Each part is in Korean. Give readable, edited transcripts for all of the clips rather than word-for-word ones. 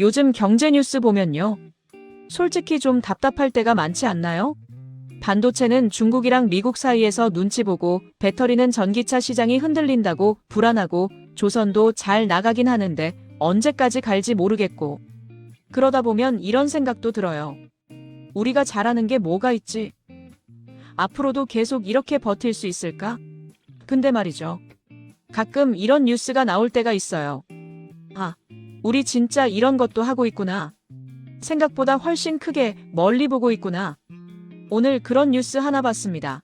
요즘 경제 뉴스 보면요. 솔직히 좀 답답할 때가 많지 않나요? 반도체는 중국이랑 미국 사이에서 눈치 보고 배터리는 전기차 시장이 흔들린다고 불안하고 조선도 잘 나가긴 하는데 언제까지 갈지 모르겠고. 그러다 보면 이런 생각도 들어요. 우리가 잘하는 게 뭐가 있지? 앞으로도 계속 이렇게 버틸 수 있을까? 근데 말이죠. 가끔 이런 뉴스가 나올 때가 있어요. 아, 우리 진짜 이런 것도 하고 있구나. 생각보다 훨씬 크게 멀리 보고 있구나. 오늘 그런 뉴스 하나 봤습니다.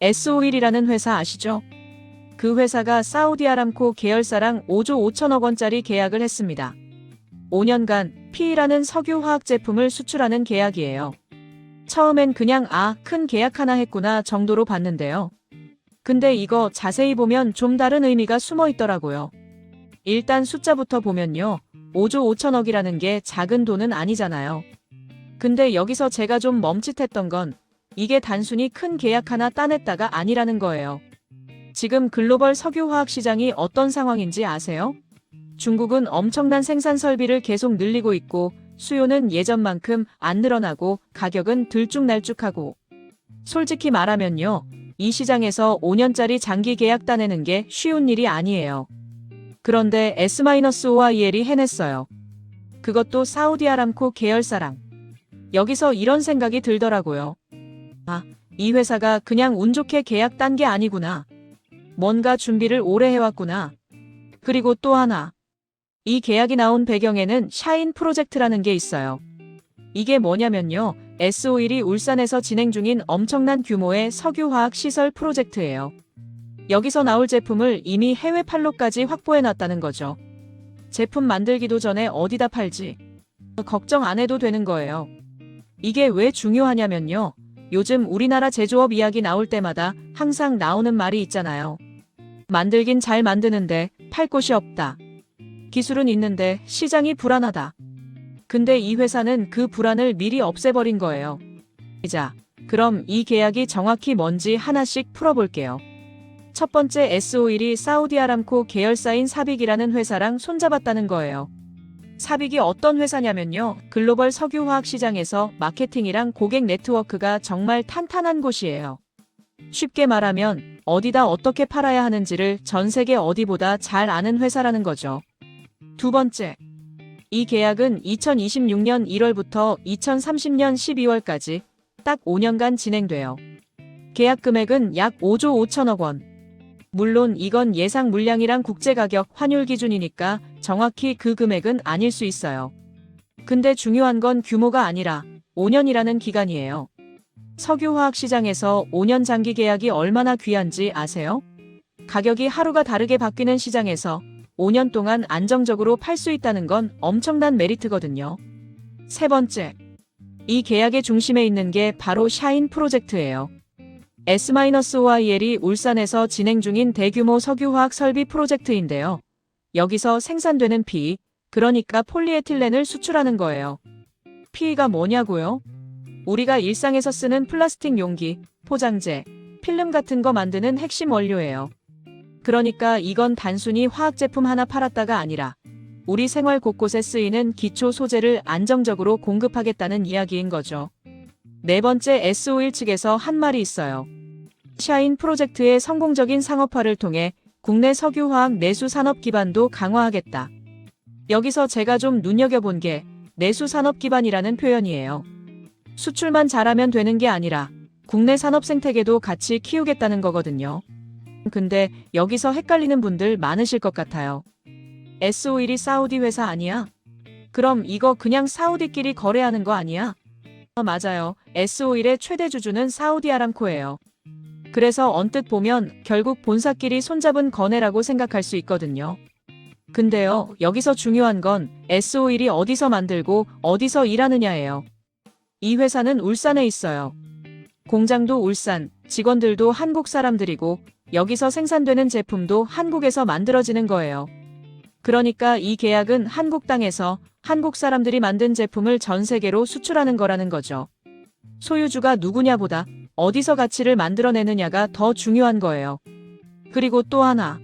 S-오일이라는 회사 아시죠? 그 회사가 사우디아람코 계열사랑 5조 5천억 원짜리 계약을 했습니다. 5년간 PE라는 석유화학 제품을 수출하는 계약이에요. 처음엔 그냥 큰 계약 하나 했구나 정도로 봤는데요. 근데 이거 자세히 보면 좀 다른 의미가 숨어 있더라고요. 일단 숫자부터 보면요. 5조 5천억이라는 게 작은 돈은 아니잖아요. 근데 여기서 제가 좀 멈칫했던 건 이게 단순히 큰 계약 하나 따냈다가 아니라는 거예요. 지금 글로벌 석유화학 시장이 어떤 상황인지 아세요? 중국은 엄청난 생산 설비를 계속 늘리고 있고 수요는 예전만큼 안 늘어나고 가격은 들쭉날쭉하고. 솔직히 말하면요. 이 시장에서 5년짜리 장기 계약 따내는 게 쉬운 일이 아니에요. 그런데 S-오일이 해냈어요. 그것도 사우디아람코 계열사랑. 여기서 이런 생각이 들더라고요. 이 회사가 그냥 운 좋게 계약 딴 게 아니구나. 뭔가 준비를 오래 해왔구나. 그리고 또 하나. 이 계약이 나온 배경에는 샤인 프로젝트라는 게 있어요. 이게 뭐냐면요. S-오일이 울산에서 진행 중인 엄청난 규모의 석유화학 시설 프로젝트예요. 여기서 나올 제품을 이미 해외 판로까지 확보해놨다는 거죠. 제품 만들기도 전에 어디다 팔지 걱정 안 해도 되는 거예요. 이게 왜 중요하냐면요. 요즘 우리나라 제조업 이야기 나올 때마다 항상 나오는 말이 있잖아요. 만들긴 잘 만드는데 팔 곳이 없다. 기술은 있는데 시장이 불안하다. 근데 이 회사는 그 불안을 미리 없애버린 거예요. 자, 그럼 이 계약이 정확히 뭔지 하나씩 풀어볼게요. 첫 번째, S-오일이 사우디아람코 계열사인 사빅이라는 회사랑 손잡았다는 거예요. 사빅이 어떤 회사냐면요. 글로벌 석유화학 시장에서 마케팅이랑 고객 네트워크가 정말 탄탄한 곳이에요. 쉽게 말하면 어디다 어떻게 팔아야 하는지를 전 세계 어디보다 잘 아는 회사라는 거죠. 두 번째, 이 계약은 2026년 1월부터 2030년 12월까지 딱 5년간 진행돼요. 계약 금액은 약 5조 5천억 원. 물론 이건 예상 물량이랑 국제가격 환율 기준이니까 정확히 그 금액은 아닐 수 있어요. 근데 중요한 건 규모가 아니라 5년이라는 기간이에요. 석유화학 시장에서 5년 장기 계약이 얼마나 귀한지 아세요? 가격이 하루가 다르게 바뀌는 시장에서 5년 동안 안정적으로 팔 수 있다는 건 엄청난 메리트거든요. 세 번째, 이 계약의 중심에 있는 게 바로 샤인 프로젝트예요. S-오일이 울산에서 진행 중인 대규모 석유화학 설비 프로젝트인데요. 여기서 생산되는 PE, 그러니까 폴리에틸렌을 수출하는 거예요. PE가 뭐냐고요? 우리가 일상에서 쓰는 플라스틱 용기, 포장재, 필름 같은 거 만드는 핵심 원료예요. 그러니까 이건 단순히 화학 제품 하나 팔았다가 아니라 우리 생활 곳곳에 쓰이는 기초 소재를 안정적으로 공급하겠다는 이야기인 거죠. 네 번째, S-오일 측에서 한 말이 있어요. 샤인 프로젝트의 성공적인 상업화를 통해 국내 석유화학 내수 산업 기반도 강화하겠다. 여기서 제가 좀 눈여겨본 게 내수 산업 기반이라는 표현이에요. 수출만 잘하면 되는 게 아니라 국내 산업 생태계도 같이 키우겠다는 거거든요. 근데 여기서 헷갈리는 분들 많으실 것 같아요. S-오일이 사우디 회사 아니야? 그럼 이거 그냥 사우디끼리 거래하는 거 아니야? 맞아요. S-오일의 최대 주주는 사우디아람코예요. 그래서 언뜻 보면 결국 본사끼리 손잡은 거래라고 생각할 수 있거든요. 근데요, 여기서 중요한 건 S-오일이 어디서 만들고 어디서 일하느냐예요. 이 회사는 울산에 있어요. 공장도 울산, 직원들도 한국 사람들이고 여기서 생산되는 제품도 한국에서 만들어지는 거예요. 그러니까 이 계약은 한국 땅에서 한국 사람들이 만든 제품을 전 세계로 수출하는 거라는 거죠. 소유주가 누구냐보다 어디서 가치를 만들어내느냐가 더 중요한 거예요. 그리고 또 하나.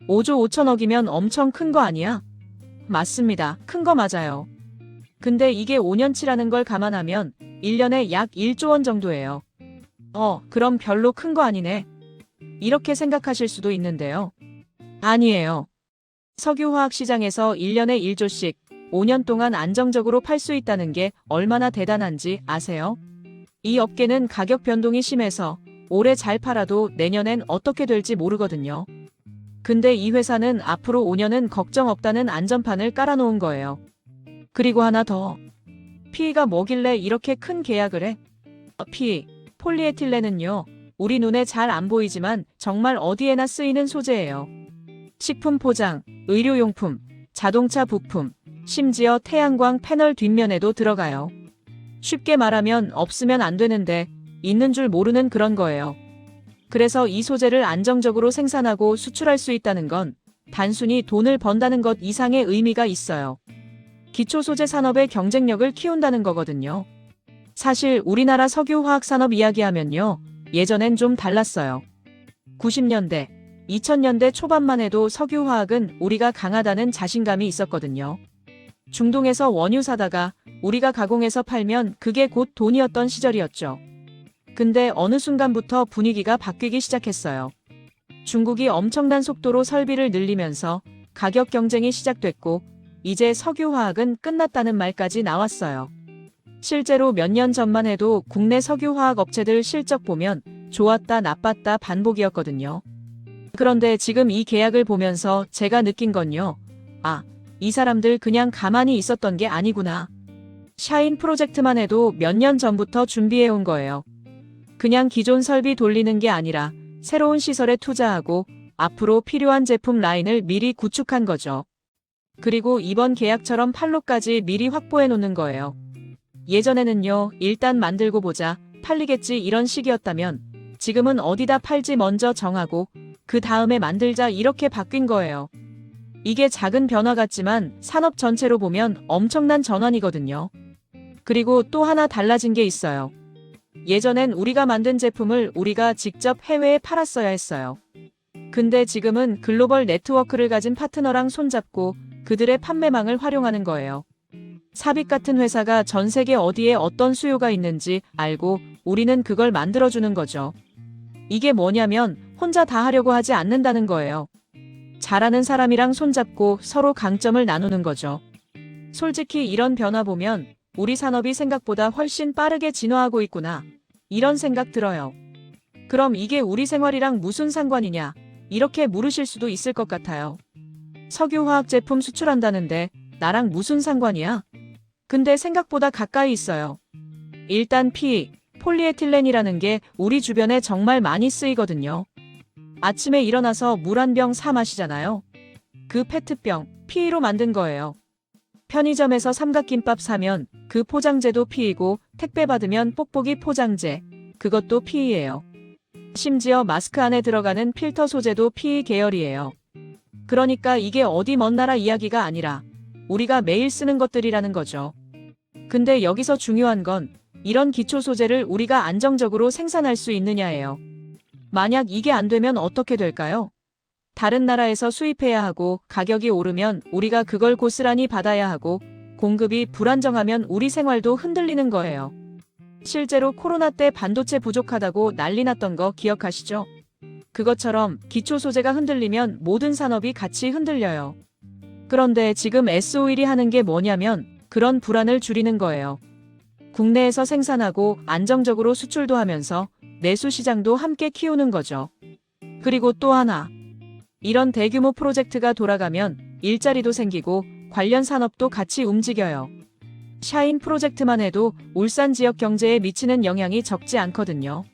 5조 5천억이면 엄청 큰 거 아니야? 맞습니다. 큰 거 맞아요. 근데 이게 5년치라는 걸 감안하면 1년에 약 1조 원 정도예요. 그럼 별로 큰 거 아니네. 이렇게 생각하실 수도 있는데요. 아니에요. 석유화학 시장에서 1년에 1조씩 5년 동안 안정적으로 팔 수 있다는 게 얼마나 대단한지 아세요? 이 업계는 가격 변동이 심해서 올해 잘 팔아도 내년엔 어떻게 될지 모르거든요. 근데 이 회사는 앞으로 5년은 걱정 없다는 안전판을 깔아놓은 거예요. 그리고 하나 더. PE가 뭐길래 이렇게 큰 계약을 해? PE, 폴리에틸렌은요, 우리 눈에 잘 안 보이지만 정말 어디에나 쓰이는 소재예요. 식품 포장, 의료용품, 자동차 부품, 심지어 태양광 패널 뒷면에도 들어가요. 쉽게 말하면 없으면 안 되는데 있는 줄 모르는 그런 거예요. 그래서 이 소재를 안정적으로 생산하고 수출할 수 있다는 건 단순히 돈을 번다는 것 이상의 의미가 있어요. 기초소재 산업의 경쟁력을 키운다는 거거든요. 사실 우리나라 석유화학 산업 이야기하면요. 예전엔 좀 달랐어요. 90년대, 2000년대 초반만 해도 석유화학은 우리가 강하다는 자신감이 있었거든요. 중동에서 원유 사다가 우리가 가공해서 팔면 그게 곧 돈이었던 시절이었죠. 근데 어느 순간부터 분위기가 바뀌기 시작했어요. 중국이 엄청난 속도로 설비를 늘리면서 가격 경쟁이 시작됐고 이제 석유화학은 끝났다는 말까지 나왔어요. 실제로 몇 년 전만 해도 국내 석유화학 업체들 실적 보면 좋았다 나빴다 반복이었거든요. 그런데 지금 이 계약을 보면서 제가 느낀 건요. 이 사람들 그냥 가만히 있었던 게 아니구나. 샤인 프로젝트만 해도 몇 년 전부터 준비해온 거예요. 그냥 기존 설비 돌리는 게 아니라 새로운 시설에 투자하고 앞으로 필요한 제품 라인을 미리 구축한 거죠. 그리고 이번 계약처럼 판로까지 미리 확보해 놓는 거예요. 예전에는요, 일단 만들고 보자, 팔리겠지 이런 식이었다면 지금은 어디다 팔지 먼저 정하고 그 다음에 만들자 이렇게 바뀐 거예요. 이게 작은 변화 같지만 산업 전체로 보면 엄청난 전환이거든요. 그리고 또 하나 달라진 게 있어요. 예전엔 우리가 만든 제품을 우리가 직접 해외에 팔았어야 했어요. 근데 지금은 글로벌 네트워크를 가진 파트너랑 손잡고 그들의 판매망을 활용하는 거예요. 삽입 같은 회사가 전 세계 어디에 어떤 수요가 있는지 알고 우리는 그걸 만들어주는 거죠. 이게 뭐냐면 혼자 다 하려고 하지 않는다는 거예요. 잘하는 사람이랑 손잡고 서로 강점을 나누는 거죠. 솔직히 이런 변화 보면 우리 산업이 생각보다 훨씬 빠르게 진화하고 있구나. 이런 생각 들어요. 그럼 이게 우리 생활이랑 무슨 상관이냐? 이렇게 물으실 수도 있을 것 같아요. 석유화학 제품 수출한다는데 나랑 무슨 상관이야? 근데 생각보다 가까이 있어요. 일단 PE, 폴리에틸렌이라는 게 우리 주변에 정말 많이 쓰이거든요. 아침에 일어나서 물 한 병 사 마시잖아요. 그 페트병, PE로 만든 거예요. 편의점에서 삼각김밥 사면 그 포장재도 PE고 택배 받으면 뽁뽁이 포장재, 그것도 PE예요. 심지어 마스크 안에 들어가는 필터 소재도 PE 계열이에요. 그러니까 이게 어디 먼 나라 이야기가 아니라 우리가 매일 쓰는 것들이라는 거죠. 근데 여기서 중요한 건 이런 기초 소재를 우리가 안정적으로 생산할 수 있느냐예요. 만약 이게 안 되면 어떻게 될까요? 다른 나라에서 수입해야 하고 가격이 오르면 우리가 그걸 고스란히 받아야 하고 공급이 불안정하면 우리 생활도 흔들리는 거예요. 실제로 코로나 때 반도체 부족하다고 난리 났던 거 기억하시죠? 그것처럼 기초 소재가 흔들리면 모든 산업이 같이 흔들려요. 그런데 지금 S-오일이 하는 게 뭐냐면 그런 불안을 줄이는 거예요. 국내에서 생산하고 안정적으로 수출도 하면서 내수 시장도 함께 키우는 거죠. 그리고 또 하나. 이런 대규모 프로젝트가 돌아가면 일자리도 생기고 관련 산업도 같이 움직여요. 샤인 프로젝트만 해도 울산 지역 경제에 미치는 영향이 적지 않거든요.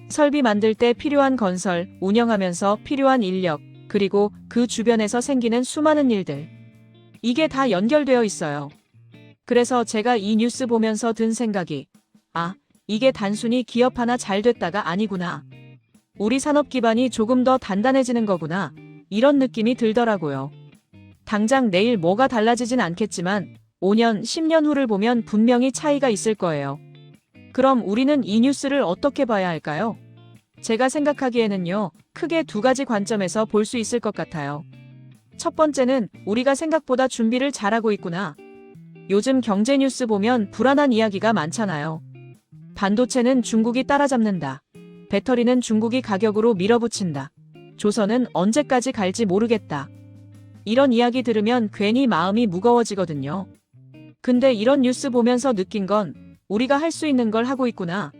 설비 만들 때 필요한 건설, 운영하면서 필요한 인력, 그리고 그 주변에서 생기는 수많은 일들. 이게 다 연결되어 있어요. 그래서 제가 이 뉴스 보면서 든 생각이 이게 단순히 기업 하나 잘 됐다가 아니구나. 우리 산업 기반이 조금 더 단단해지는 거구나. 이런 느낌이 들더라고요. 당장 내일 뭐가 달라지진 않겠지만 5년, 10년 후를 보면 분명히 차이가 있을 거예요. 그럼 우리는 이 뉴스를 어떻게 봐야 할까요? 제가 생각하기에는요, 크게 두 가지 관점에서 볼 수 있을 것 같아요. 첫 번째는 우리가 생각보다 준비를 잘하고 있구나. 요즘 경제 뉴스 보면 불안한 이야기가 많잖아요. 반도체는 중국이 따라잡는다. 배터리는 중국이 가격으로 밀어붙인다. 조선은 언제까지 갈지 모르겠다. 이런 이야기 들으면 괜히 마음이 무거워지거든요. 근데 이런 뉴스 보면서 느낀 건 우리가 할 수 있는 걸 하고 있구나.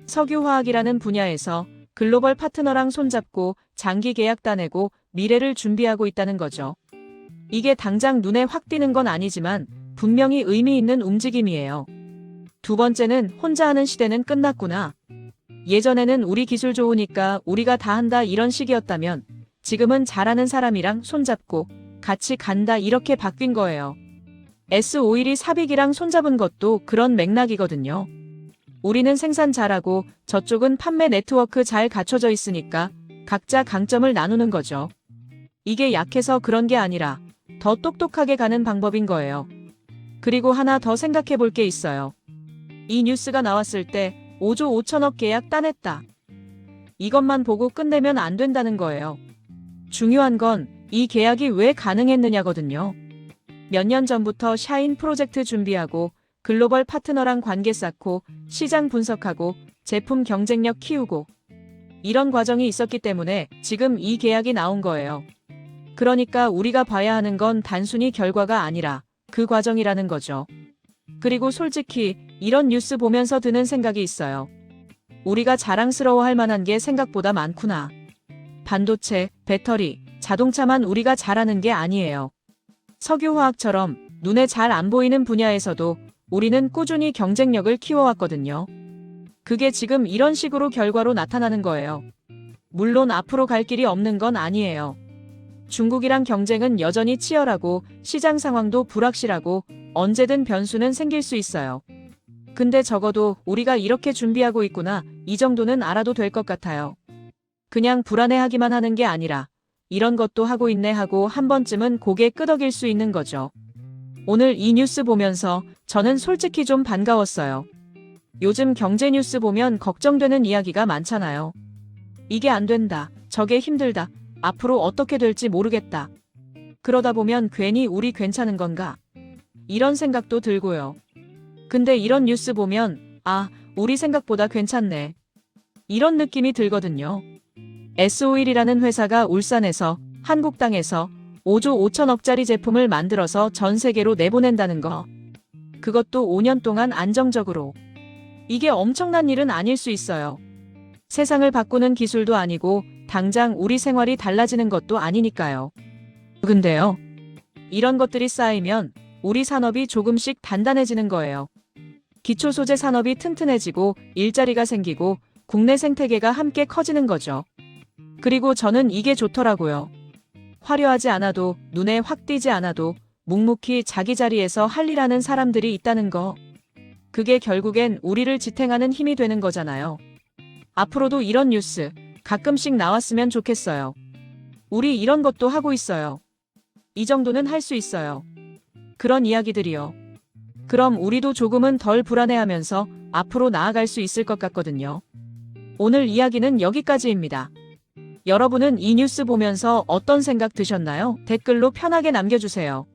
석유화학이라는 분야에서 글로벌 파트너랑 손잡고 장기 계약 따내고 미래를 준비하고 있다는 거죠. 이게 당장 눈에 확 띄는 건 아니지만 분명히 의미 있는 움직임이에요. 두 번째는 혼자 하는 시대는 끝났구나. 예전에는 우리 기술 좋으니까 우리가 다 한다 이런 식이었다면 지금은 잘하는 사람이랑 손잡고 같이 간다 이렇게 바뀐 거예요. S-오일이 사빅이랑 손잡은 것도 그런 맥락이거든요. 우리는 생산 잘하고 저쪽은 판매 네트워크 잘 갖춰져 있으니까 각자 강점을 나누는 거죠. 이게 약해서 그런 게 아니라 더 똑똑하게 가는 방법인 거예요. 그리고 하나 더 생각해 볼 게 있어요. 이 뉴스가 나왔을 때 5조 5천억 계약 따냈다. 이것만 보고 끝내면 안 된다는 거예요. 중요한 건 이 계약이 왜 가능했느냐거든요. 몇 년 전부터 샤인 프로젝트 준비하고 글로벌 파트너랑 관계 쌓고 시장 분석하고 제품 경쟁력 키우고 이런 과정이 있었기 때문에 지금 이 계약이 나온 거예요. 그러니까 우리가 봐야 하는 건 단순히 결과가 아니라 그 과정이라는 거죠. 그리고 솔직히 이런 뉴스 보면서 드는 생각이 있어요. 우리가 자랑스러워할 만한 게 생각보다 많구나. 반도체, 배터리, 자동차만 우리가 잘하는 게 아니에요. 석유화학처럼 눈에 잘 안 보이는 분야에서도 우리는 꾸준히 경쟁력을 키워왔거든요. 그게 지금 이런 식으로 결과로 나타나는 거예요. 물론 앞으로 갈 길이 없는 건 아니에요. 중국이랑 경쟁은 여전히 치열하고 시장 상황도 불확실하고 언제든 변수는 생길 수 있어요. 근데 적어도 우리가 이렇게 준비하고 있구나 이 정도는 알아도 될 것 같아요. 그냥 불안해하기만 하는 게 아니라 이런 것도 하고 있네 하고 한 번쯤은 고개 끄덕일 수 있는 거죠. 오늘 이 뉴스 보면서 저는 솔직히 좀 반가웠어요. 요즘 경제 뉴스 보면 걱정되는 이야기가 많잖아요. 이게 안 된다. 저게 힘들다. 앞으로 어떻게 될지 모르겠다. 그러다 보면 괜히 우리 괜찮은 건가? 이런 생각도 들고요. 근데 이런 뉴스 보면 우리 생각보다 괜찮네. 이런 느낌이 들거든요. S-오일이라는 회사가 울산에서 한국 땅에서 5조 5천억짜리 제품을 만들어서 전 세계로 내보낸다는 거. 그것도 5년 동안 안정적으로. 이게 엄청난 일은 아닐 수 있어요. 세상을 바꾸는 기술도 아니고 당장 우리 생활이 달라지는 것도 아니니까요. 근데요. 이런 것들이 쌓이면 우리 산업이 조금씩 단단해지는 거예요. 기초소재 산업이 튼튼해지고 일자리가 생기고 국내 생태계가 함께 커지는 거죠. 그리고 저는 이게 좋더라고요. 화려하지 않아도 눈에 확 띄지 않아도 묵묵히 자기 자리에서 할 일 하는 사람들이 있다는 거. 그게 결국엔 우리를 지탱하는 힘이 되는 거잖아요. 앞으로도 이런 뉴스 가끔씩 나왔으면 좋겠어요. 우리 이런 것도 하고 있어요. 이 정도는 할 수 있어요. 그런 이야기들이요. 그럼 우리도 조금은 덜 불안해하면서 앞으로 나아갈 수 있을 것 같거든요. 오늘 이야기는 여기까지입니다. 여러분은 이 뉴스 보면서 어떤 생각 드셨나요? 댓글로 편하게 남겨주세요.